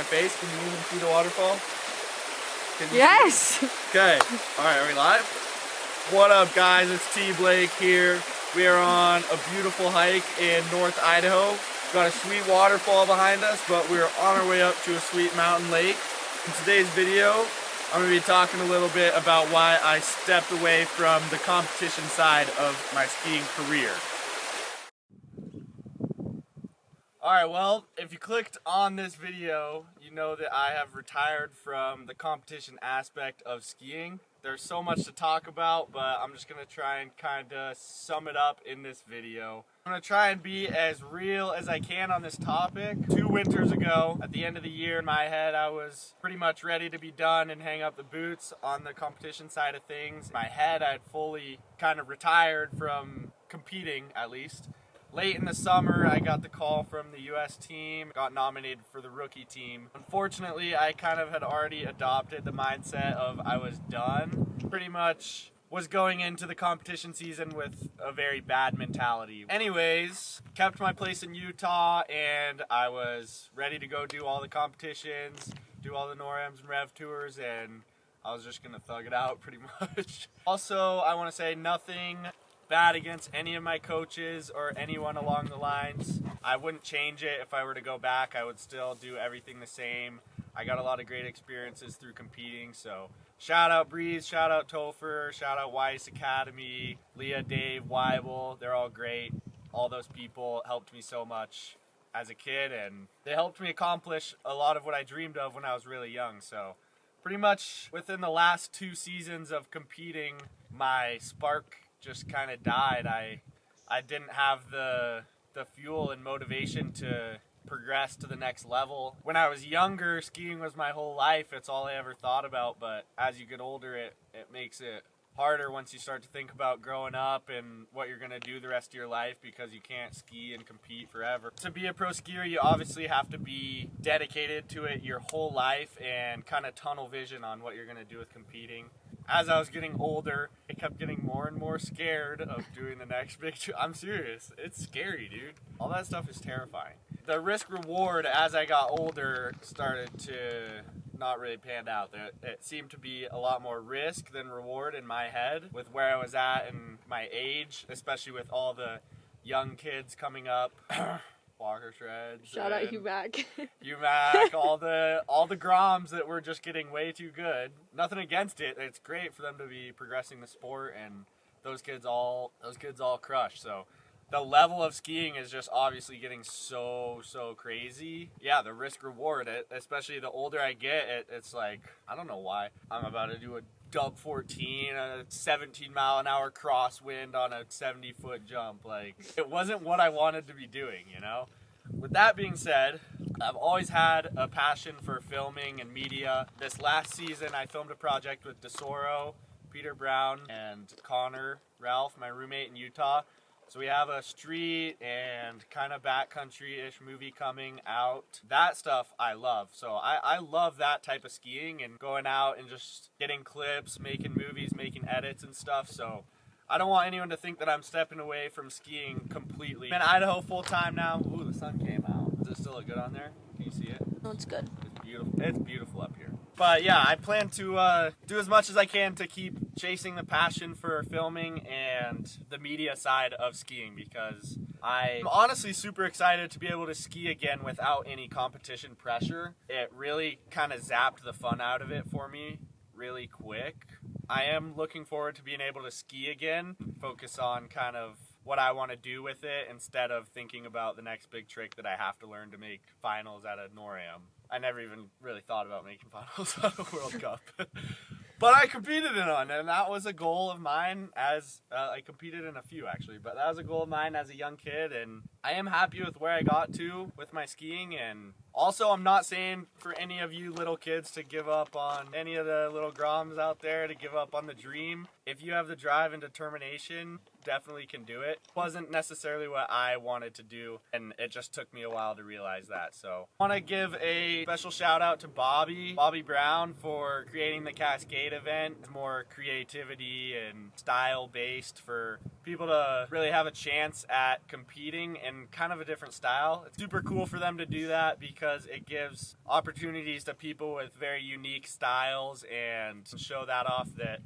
face? Can you even see the waterfall? Yes! Okay. Alright, are we live? What up, guys? It's T. Blake here. We are on a beautiful hike in North Idaho. We've got a sweet waterfall behind us, but we're on our way up to a sweet mountain lake. In today's video, I'm going to be talking a little bit about why I stepped away from the competition side of my skiing career. Alright, well, if you clicked on this video, you know that I have retired from the competition aspect of skiing. There's so much to talk about, but I'm just going to try and kind of sum it up in this video. I'm going to try and be as real as I can on this topic. 2 winters ago, at the end of the year, in my head, I was pretty much ready to be done and hang up the boots on the competition side of things. In my head, I had fully kind of retired from competing, at least. Late in the summer, I got the call from the U.S. team, got nominated for the rookie team. Unfortunately, I kind of had already adopted the mindset of I was done. Pretty much was going into the competition season with a very bad mentality. Anyways, kept my place in Utah, and I was ready to go do all the competitions, do all the NORAMs and Rev Tours, and I was just gonna thug it out pretty much. Also, I want to say nothing bad against any of my coaches or anyone along the lines. I wouldn't change it if I were to go back. I would still do everything the same. I got a lot of great experiences through competing, so shout out Breeze, shout out Topher, shout out Weiss Academy, Leah, Dave, Weibel. They're all great. All those people helped me so much as a kid, and they helped me accomplish a lot of what I dreamed of when I was really young. So pretty much within the last 2 seasons of competing, my spark just kind of died. I didn't have the fuel and motivation to progress to the next level. When I was younger, skiing was my whole life. It's all I ever thought about, but as you get older, it makes it harder once you start to think about growing up and what you're going to do the rest of your life, because you can't ski and compete forever. To be a pro skier, you obviously have to be dedicated to it your whole life and kind of tunnel vision on what you're going to do with competing. As I was getting older, I kept getting more and more scared of doing the next big trip. I'm serious. It's scary, dude. All that stuff is terrifying. The risk reward as I got older started to not really pan out. It seemed to be a lot more risk than reward in my head with where I was at and my age, especially with all the young kids coming up. Walker Shreds. Shout out UMac. UMac, all the Groms that were just getting way too good. Nothing against it. It's great for them to be progressing the sport, and those kids all crush. So the level of skiing is just obviously getting so crazy. Yeah, the risk reward, especially the older I get, it's like, I don't know why. I'm about to do a dub 14, a 17-mile-an-hour crosswind on a 70-foot jump. Like, it wasn't what I wanted to be doing, you know? With that being said, I've always had a passion for filming and media. This last season, I filmed a project with DeSoro, Peter Brown, and Connor Ralph, my roommate in Utah. So we have a street and kind of backcountry-ish movie coming out. That stuff I love. So I love that type of skiing and going out and just getting clips, making movies, making edits and stuff. So I don't want anyone to think that I'm stepping away from skiing completely. I'm in Idaho full-time now. Ooh, the sun came out. Does it still look good on there? Can you see it? No, it's good. It's beautiful. It's beautiful up here. But yeah, I plan to do as much as I can to keep chasing the passion for filming and the media side of skiing, because I'm honestly super excited to be able to ski again without any competition pressure. It really kind of zapped the fun out of it for me really quick. I am looking forward to being able to ski again, focus on kind of what I want to do with it instead of thinking about the next big trick that I have to learn to make finals at a NORAM. I never even really thought about making finals at a World Cup. But I competed in one, and that was a goal of mine as, I competed in a few actually, but that was a goal of mine as a young kid, and I am happy with where I got to with my skiing. And also, I'm not saying for any of you little kids to give up on any of the little Groms out there, to give up on the dream. If you have the drive and determination, definitely can do it. Wasn't necessarily what I wanted to do, and it just took me a while to realize that. So I want to give a special shout out to Bobby Brown for creating the Cascade event. It's more creativity and style based for people to really have a chance at competing in kind of a different style. It's super cool for them to do that because it gives opportunities to people with very unique styles and show that off that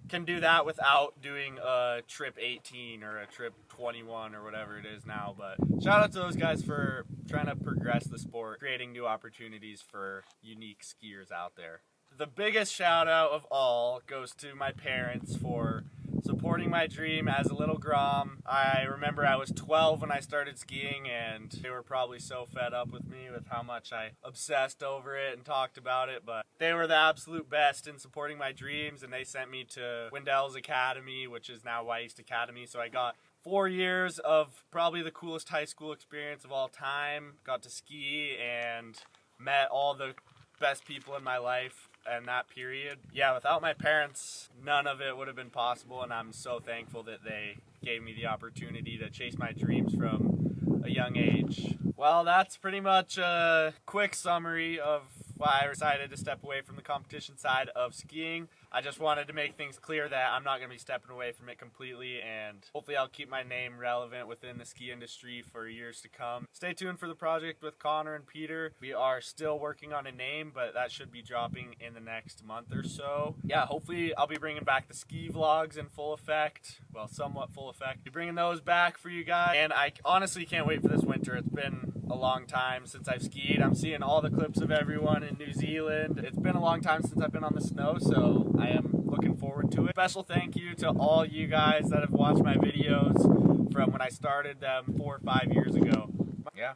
can do that without doing a trip 18 or a trip 21 or whatever it is now. But shout out to those guys for trying to progress the sport, creating new opportunities for unique skiers out there. The biggest shout out of all goes to my parents for supporting my dream as a little Grom. I remember I was 12 when I started skiing, and they were probably so fed up with me with how much I obsessed over it and talked about it, but they were the absolute best in supporting my dreams, and they sent me to Wendell's Academy, which is now Wyeast Academy. So I got 4 years of probably the coolest high school experience of all time. Got to ski and met all the best people in my life in that period. Yeah, without my parents, none of it would have been possible, and I'm so thankful that they gave me the opportunity to chase my dreams from a young age. Well, that's pretty much a quick summary of why I decided to step away from the competition side of skiing. I just wanted to make things clear that I'm not going to be stepping away from it completely, and hopefully I'll keep my name relevant within the ski industry for years to come. Stay tuned for the project with Connor and Peter. We are still working on a name, but that should be dropping in the next month or so. Yeah, hopefully I'll be bringing back the ski vlogs in full effect. Well, somewhat full effect. Be bringing those back for you guys, and I honestly can't wait for this winter. It's been a long time since I've skied. I'm seeing all the clips of everyone in New Zealand. It's been a long time since I've been on the snow, so I am looking forward to it. Special thank you to all you guys that have watched my videos from when I started them 4 or 5 years ago. Yeah,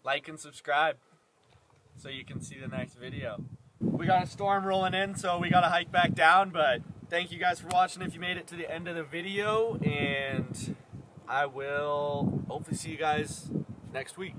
like and subscribe so you can see the next video. We got a storm rolling in, so we gotta hike back down, but thank you guys for watching if you made it to the end of the video, and I will hopefully see you guys next week.